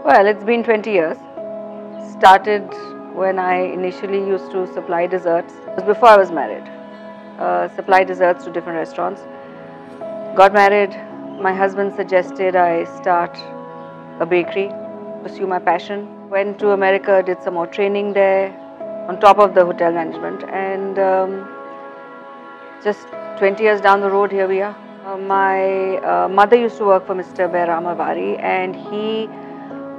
Well, it's been 20 years. Started when I initially used to supply desserts. It was before I was married. Supply desserts to different restaurants. Got married. My husband suggested I start a bakery, pursue my passion. Went to America, did some more training there on top of the hotel management. And just 20 years down the road, here we are. My mother used to work for Mr. Behram Avari, and he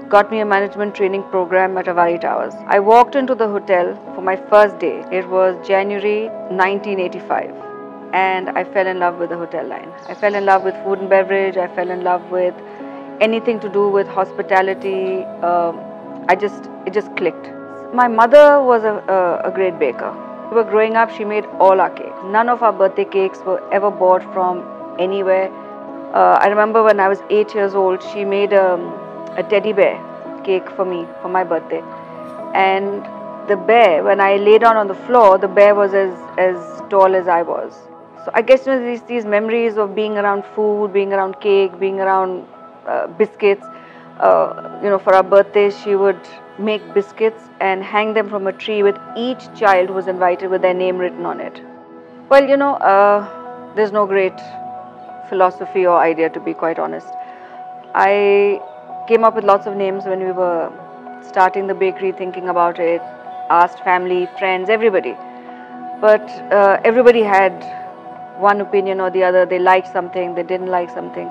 got me a management training program at Avari Towers. I walked into the hotel for my first day. It was January 1985, and I fell in love with the hotel line. I fell in love with food and beverage. I fell in love with anything to do with hospitality. It just clicked. My mother was a great baker. We were growing up, she made all our cakes. None of our birthday cakes were ever bought from anywhere. I remember when I was 8 years old, she made a teddy bear cake for me for my birthday. And the bear, when I lay down on the floor, the bear was as tall as I was. So I guess these memories of being around food, being around cake, being around biscuits. For our birthdays, she would make biscuits and hang them from a tree with each child who was invited with their name written on it. Well, there's no great philosophy or idea, to be quite honest. I came up with lots of names when we were starting the bakery, thinking about it, asked family, friends, everybody. But everybody had one opinion or the other. They liked something, they didn't like something.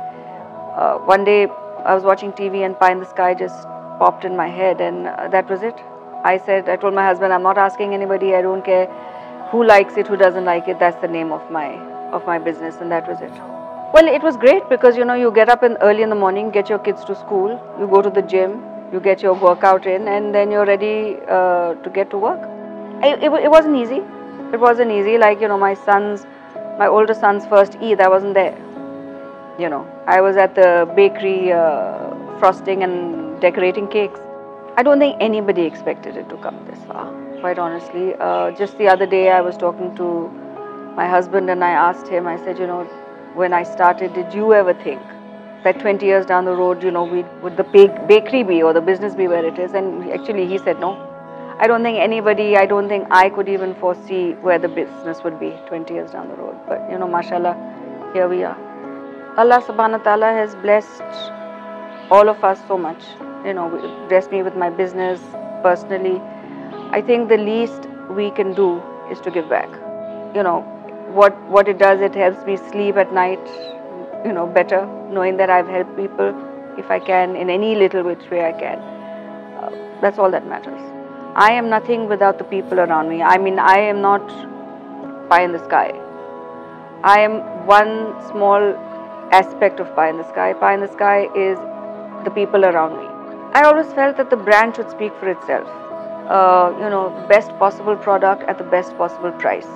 One day I was watching TV and Pie in the Sky just popped in my head, and that was it. I told my husband, I'm not asking anybody, I don't care who likes it, who doesn't like it, that's the name of my business, and that was it. Well, it was great because you get up early in the morning, get your kids to school, you go to the gym, you get your workout in, and then you're ready to get to work. It wasn't easy. It wasn't easy. Like my older son's first Eid, I wasn't there. I was at the bakery frosting and decorating cakes. I don't think anybody expected it to come this far, quite honestly. Just the other day I was talking to my husband and I asked him, I said, when I started, did you ever think that 20 years down the road, would the bakery be or the business be where it is? And actually he said no. I don't think I could even foresee where the business would be 20 years down the road. But mashallah, here we are. Allah subhanahu wa ta'ala has blessed all of us so much. Blessed me with my business personally. I think the least we can do is to give back. What it does, it helps me sleep at night, better, knowing that I've helped people if I can, in any little which way I can. That's all that matters. I am nothing without the people around me. I mean, I am not pie in the sky. I am one small aspect of pie in the sky. Pie in the sky is the people around me. I always felt that the brand should speak for itself. Best possible product at the best possible price.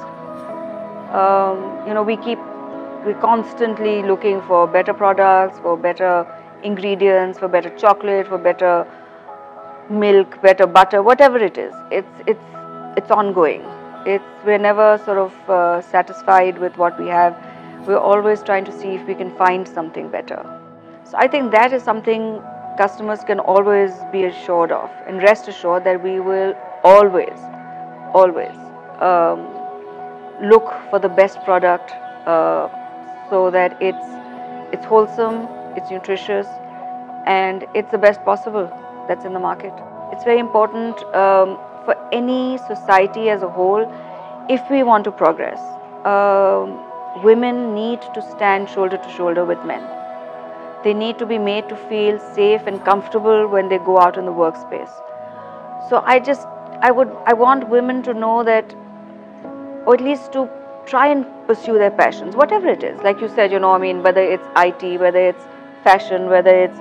We're constantly looking for better products, for better ingredients, for better chocolate, for better milk, better butter, whatever it is. It's ongoing. We're never sort of satisfied with what we have. We're always trying to see if we can find something better. So I think that is something customers can always be assured of, and rest assured that we will always look for the best product so that it's wholesome, it's nutritious, and it's the best possible that's in the market. It's very important for any society as a whole, if we want to progress. Women need to stand shoulder to shoulder with men. They need to be made to feel safe and comfortable when they go out in the workspace. So I want women to know that, or at least to try and pursue their passions, whatever it is. Like you said, whether it's IT, whether it's fashion, whether it's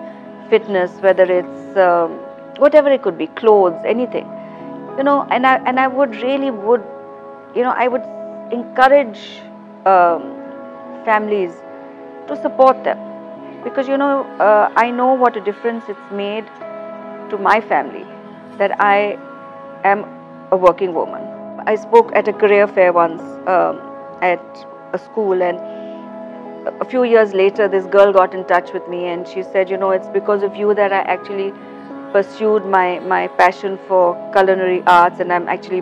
fitness, whether it's whatever it could be, clothes, anything. And I would I would encourage families to support them, because I know what a difference it's made to my family that I am a working woman. I spoke at a career fair once at a school, and a few years later this girl got in touch with me and she said, it's because of you that I actually pursued my passion for culinary arts, and I'm actually,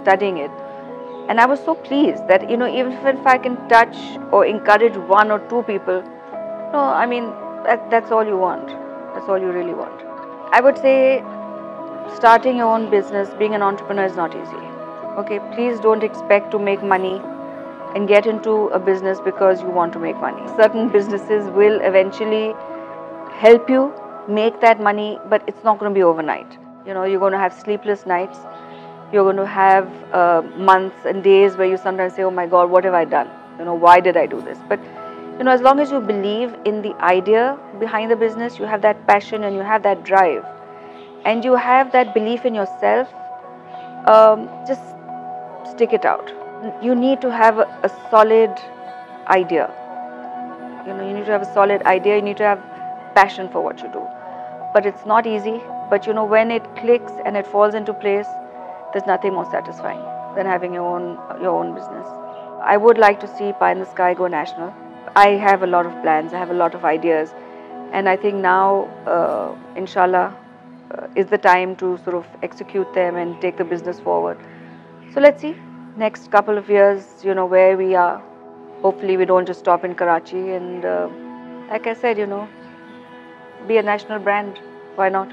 studying it. And I was so pleased that, even if I can touch or encourage one or two people, no, I mean, that's all you want. That's all you really want. I would say starting your own business, being an entrepreneur is not easy. Okay, please don't expect to make money and get into a business because you want to make money. Certain businesses will eventually help you make that money, but it's not going to be overnight. You're going to have sleepless nights. You're going to have months and days where you sometimes say, oh my God, what have I done? Why did I do this? But, as long as you believe in the idea behind the business, you have that passion and you have that drive, and you have that belief in yourself, just stick it out. You need to have a solid idea. You need to have a solid idea. You need to have passion for what you do. But it's not easy. But when it clicks and it falls into place, there's nothing more satisfying than having your own business. I would like to see Pie in the Sky go national. I have a lot of plans. I have a lot of ideas, and I think now, inshallah, is the time to sort of execute them and take the business forward. So let's see, next couple of years, where we are. Hopefully we don't just stop in Karachi, and like I said, be a national brand. Why not?